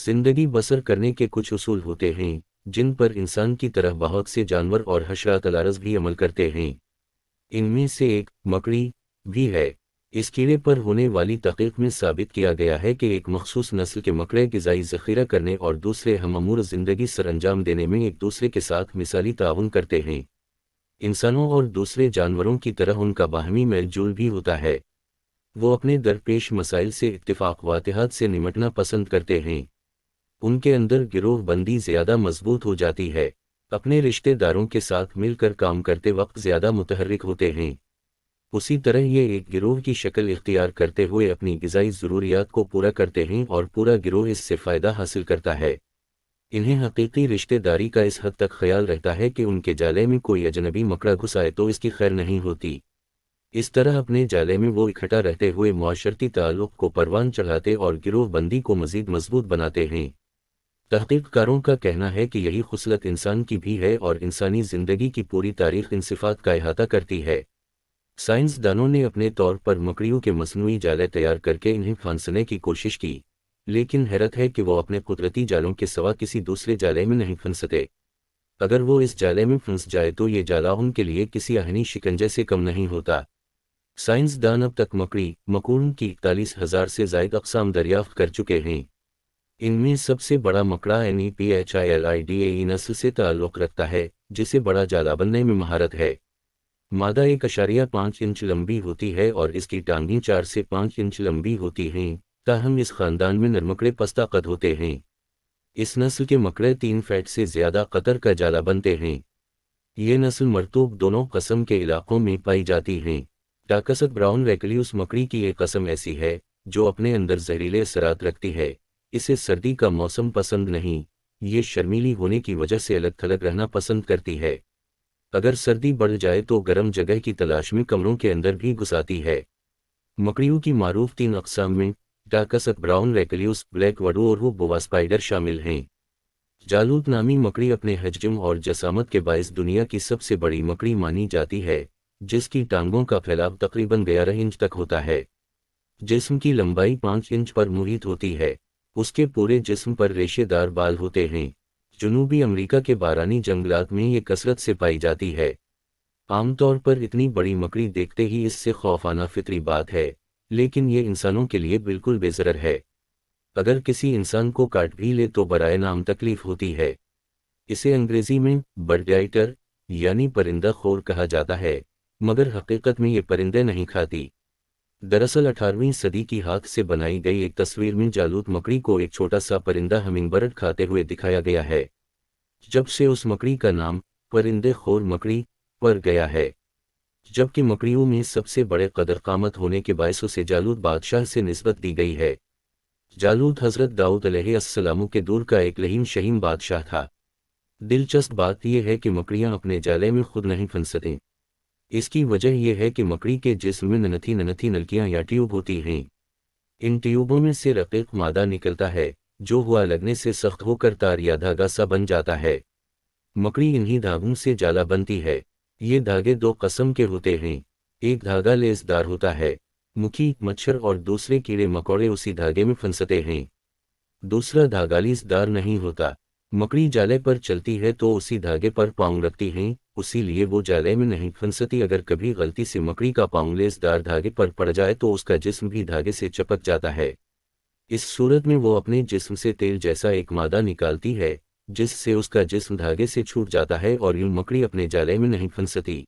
जिंदगी बसर करने के कुछ उसूल होते हैं जिन पर इंसान की तरह बहुत से जानवर और हशरात अलारज़ भी अमल करते हैं। इनमें से एक मकड़ी भी है। इस कीड़े पर होने वाली तहक़ीक़ में साबित किया गया है कि एक मखसूस नस्ल के मकड़े ग़िज़ाई ज़ख़ीरा करने और दूसरे हमअमूर ज़िंदगी सर अंजाम देने में एक दूसरे के साथ मिसाली ताउन करते हैं। इंसानों और दूसरे जानवरों की तरह उनका बाहमी मेल जोल भी होता है। वो अपने दरपेश मसाइल से इत्तिफ़ाक़ व इत्तेहाद से निमटना पसंद करते हैं। उनके अंदर गिरोह बंदी ज़्यादा मजबूत हो जाती है। अपने रिश्तेदारों के साथ मिलकर काम करते वक्त ज़्यादा मुतहर्रिक होते हैं। उसी तरह ये एक गिरोह की शक्ल इख्तियार करते हुए अपनी ग़िज़ाई ज़रूरियात को पूरा करते हैं और पूरा गिरोह इससे फ़ायदा हासिल करता है। इन्हें हकीकी रिश्तेदारी का इस हद तक ख्याल रहता है कि उनके जाले में कोई अजनबी मकड़ा घुस आए तो इसकी खैर नहीं होती। इस तरह अपने जाले में वो इकट्ठा रहते हुए मुआशरती ताल्लुक़ को परवान चढ़ाते और गिरोह बंदी को मज़ीद मजबूत बनाते हैं। तहक़ीक़कारों का कहना है कि यही खुसलत इंसान की भी है और इंसानी ज़िंदगी की पूरी तारीख़ इन सिफ़ात का अहाता करती है। साइंसदानों ने अपने तौर पर मकड़ियों के मसनूई जाले तैयार करके इन्हें फांसने की कोशिश की, लेकिन हैरत है कि वो अपने कुदरती जालों के सिवा किसी दूसरे जाले में नहीं फंसते। अगर वो इस जाले में फंस जाए तो ये जाला उनके लिए किसी आहनी शिकंजे से कम नहीं होता। साइंसदान अब तक मकड़ी मकून की 41,000 से ज़ायद अक़साम दरियाफ़्त कर चुके हैं। इनमें सबसे बड़ा मकड़ा एनीपीएचआईएलआईडीए नस्ल से ताल्लुक़ रखता है, जिसे बड़ा जाला बनने में महारत है। मादा 1.5 इंच लंबी होती है और इसकी टांगें 4 से 5 इंच लंबी होती हैं, ताहम इस ख़ानदान में नरमकड़े पस्ता कद होते हैं। इस नस्ल के मकड़े 3 फीट से ज़्यादा कतर का जाला बनते हैं। ये नस्ल मरतूब दोनों कस्म के इलाक़ों में पाई जाती हैं। टाकसत ब्राउन रेक्लियूस मकड़ी की एक कस्म ऐसी है जो अपने अंदर जहरीले असरात रखती है। इसे सर्दी का मौसम पसंद नहीं, ये शर्मीली होने की वजह से अलग थलग रहना पसंद करती है। अगर सर्दी बढ़ जाए तो गर्म जगह की तलाश में कमरों के अंदर भी घुस आती है। मकड़ियों की मारूफ 3 अक़साम में टाकसत ब्राउन रेक्लियूस, ब्लैक वडो और बोआ स्पाइडर शामिल हैं। जालूत नामी मकड़ी अपने हजम और जसामत के बायस दुनिया की सबसे बड़ी मकड़ी मानी जाती है, जिसकी टांगों का फैलाव तकरीबन 11 इंच तक होता है। जिस्म की लंबाई 5 इंच पर मुहित होती है। उसके पूरे जिस्म पर रेशेदार बाल होते हैं। जनूबी अमेरिका के बारानी जंगलात में ये कसरत से पाई जाती है। आमतौर पर इतनी बड़ी मकड़ी देखते ही इससे खौफाना फितरी बात है, लेकिन ये इंसानों के लिए बिल्कुल बेज़रर है। अगर किसी इंसान को काट भी ले तो बराए नाम तकलीफ होती है। इसे अंग्रेज़ी में बर्डआइटर यानी परिंदा खोर कहा जाता है, मगर हकीकत में ये परिंदे नहीं खाती। दरअसल 18वीं सदी की हाथ से बनाई गई एक तस्वीर में जालूत मकड़ी को एक छोटा सा परिंदा हमिंगबर्ड खाते हुए दिखाया गया है। जब से उस मकड़ी का नाम परिंदे खोर मकड़ी पड़ गया है। जबकि मकड़ियों में सबसे बड़े कदर क़ामत होने के बायस उसे जालूत बादशाह से निस्बत दी गई है। जालूत हज़रत दाऊद अलैहिस्सलाम के दूर का एक लहीम शहीम बादशाह था। दिलचस्प बात यह है कि मकड़ियाँ अपने जाले में खुद नहीं फंसतीं। इसकी वजह यह है कि मकड़ी के जिस्म में नन्ही नन्ही नलकियां या ट्यूब होती हैं। इन ट्यूबों में से रक़ीक़ मादा निकलता है, जो हुआ लगने से सख्त होकर तार या धागा सा बन जाता है। मकड़ी इन्हीं धागों से जाला बनती है। ये धागे 2 किस्म के होते हैं। एक धागा लेसदार होता है, मुखी मच्छर और दूसरे कीड़े मकोड़े उसी धागे में फंसते हैं। दूसरा धागा लेसदार नहीं होता। मकड़ी जाले पर चलती है तो उसी धागे पर पाँव रखती हैं, उसी लिए वो जाले में नहीं फंसती। अगर कभी गलती से मकड़ी का पाँव लेसदार धागे पर पड़ जाए तो उसका जिस्म भी धागे से चिपक जाता है। इस सूरत में वो अपने जिस्म से तेल जैसा एक मादा निकालती है, जिससे उसका जिस्म धागे से छूट जाता है और यूं मकड़ी अपने जाले में नहीं फंसती।